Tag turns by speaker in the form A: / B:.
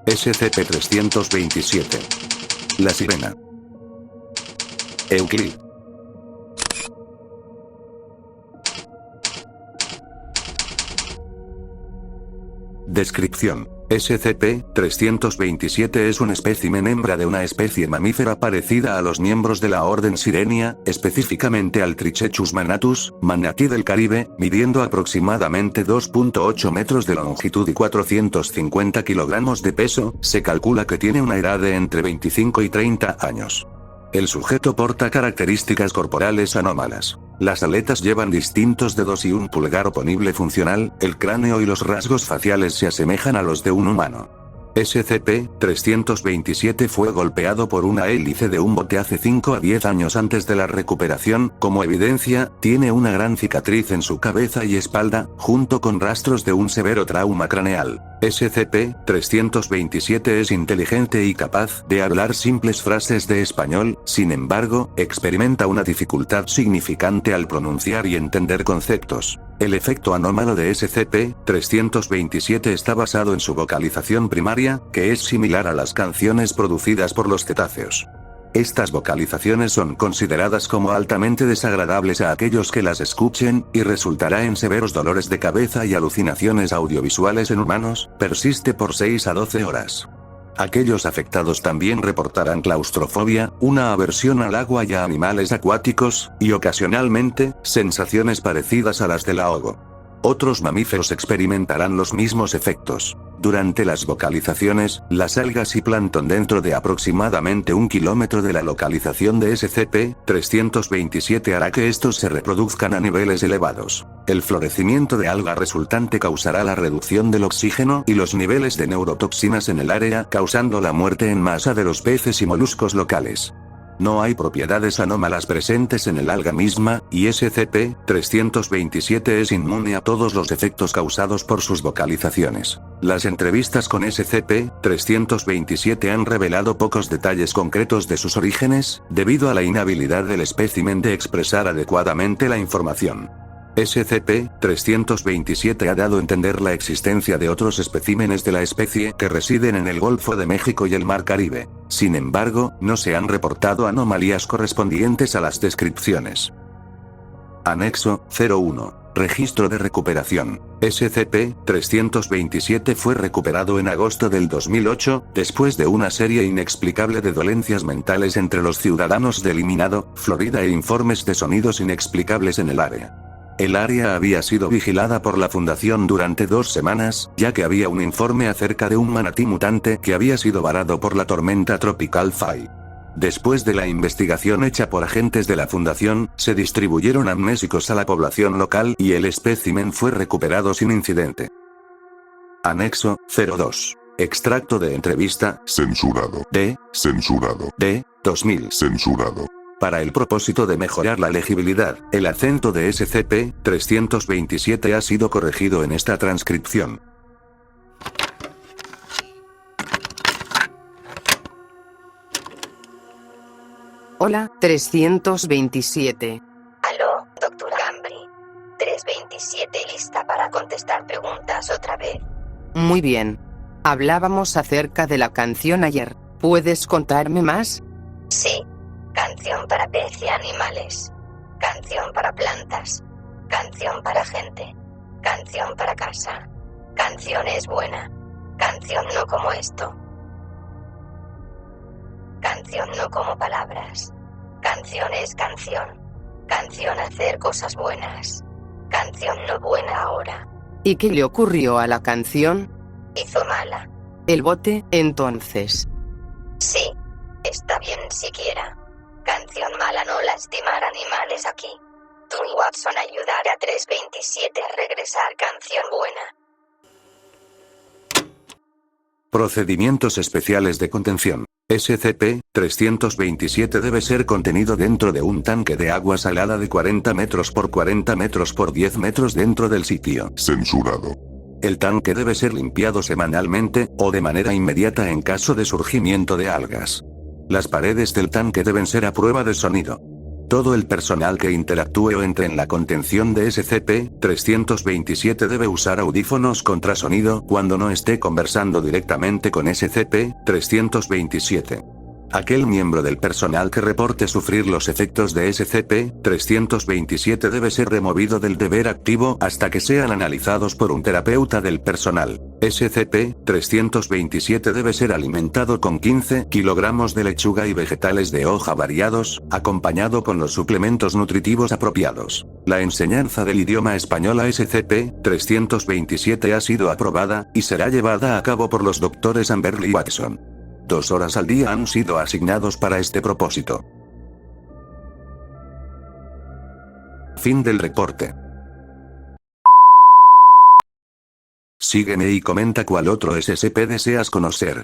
A: SCP-327. La sirena. Euclid. Descripción. SCP-327 es un espécimen hembra de una especie mamífera parecida a los miembros de la orden Sirenia, específicamente al Trichechus manatus, manatí del Caribe, midiendo aproximadamente 2.8 metros de longitud y 450 kilogramos de peso. Se calcula que tiene una edad de entre 25 y 30 años. El sujeto porta características corporales anómalas. Las aletas llevan distintos dedos y un pulgar oponible funcional, el cráneo y los rasgos faciales se asemejan a los de un humano. SCP-327 fue golpeado por una hélice de un bote hace 5 a 10 años antes de la recuperación. Como evidencia, tiene una gran cicatriz en su cabeza y espalda, junto con rastros de un severo trauma craneal. SCP-327 es inteligente y capaz de hablar simples frases de español, sin embargo, experimenta una dificultad significante al pronunciar y entender conceptos. El efecto anómalo de SCP-327 está basado en su vocalización primaria, que es similar a las canciones producidas por los cetáceos. Estas vocalizaciones son consideradas como altamente desagradables a aquellos que las escuchen, y resultará en severos dolores de cabeza y alucinaciones audiovisuales en humanos. Persiste por 6 a 12 horas. Aquellos afectados también reportarán claustrofobia, una aversión al agua y a animales acuáticos, y ocasionalmente, sensaciones parecidas a las del ahogo. Otros mamíferos experimentarán los mismos efectos. Durante las vocalizaciones, las algas y plancton dentro de aproximadamente 1 kilómetro de la localización de SCP-327 hará que estos se reproduzcan a niveles elevados. El florecimiento de alga resultante causará la reducción del oxígeno y los niveles de neurotoxinas en el área, causando la muerte en masa de los peces y moluscos locales. No hay propiedades anómalas presentes en el alga misma, y SCP-327 es inmune a todos los efectos causados por sus vocalizaciones. Las entrevistas con SCP-327 han revelado pocos detalles concretos de sus orígenes, debido a la inhabilidad del espécimen de expresar adecuadamente la información. SCP-327 ha dado a entender la existencia de otros especímenes de la especie que residen en el Golfo de México y el Mar Caribe. Sin embargo, no se han reportado anomalías correspondientes a las descripciones. Anexo 01. Registro de recuperación. SCP-327 fue recuperado en agosto del 2008, después de una serie inexplicable de dolencias mentales entre los ciudadanos de Eliminado, Florida e informes de sonidos inexplicables en el área. El área había sido vigilada por la Fundación durante 2 semanas, ya que había un informe acerca de un manatí mutante que había sido varado por la tormenta tropical Fay. Después de la investigación hecha por agentes de la Fundación, se distribuyeron amnésicos a la población local y el espécimen fue recuperado sin incidente. Anexo 02. Extracto de entrevista.
B: Censurado. Censurado.
A: 2000.
B: Censurado.
A: Para el propósito de mejorar la legibilidad, el acento de SCP-327 ha sido corregido en esta transcripción.
C: Hola, 327.
D: Aló, doctora Ambry. 327 lista para contestar preguntas otra vez.
C: Muy bien. Hablábamos acerca de la canción ayer. ¿Puedes contarme más?
D: Sí. Canción para peces y animales. Canción para plantas. Canción para gente. Canción para casa. Canción es buena. Canción no como esto. Canción no como palabras. Canción es canción. Canción hacer cosas buenas. Canción no buena ahora.
C: ¿Y qué le ocurrió a la canción?
D: Hizo mala.
C: El bote, entonces.
D: Sí. Está bien siquiera. Canción mala no lastimar animales aquí. Tú y Watson ayudar a 327 a regresar canción buena.
A: Procedimientos especiales de contención. SCP-327 debe ser contenido dentro de un tanque de agua salada de 40 metros por 40 metros por 10 metros dentro del sitio.
B: Censurado.
A: El tanque debe ser limpiado semanalmente, o de manera inmediata en caso de surgimiento de algas. Las paredes del tanque deben ser a prueba de sonido. Todo el personal que interactúe o entre en la contención de SCP-327 debe usar audífonos contra sonido cuando no esté conversando directamente con SCP-327. Aquel miembro del personal que reporte sufrir los efectos de SCP-327 debe ser removido del deber activo hasta que sean analizados por un terapeuta del personal. SCP-327 debe ser alimentado con 15 kilogramos de lechuga y vegetales de hoja variados, acompañado con los suplementos nutritivos apropiados. La enseñanza del idioma español a SCP-327 ha sido aprobada, y será llevada a cabo por los doctores Amberly y Watson. 2 horas al día han sido asignados para este propósito. Fin del reporte. Sígueme y comenta cuál otro SCP deseas conocer.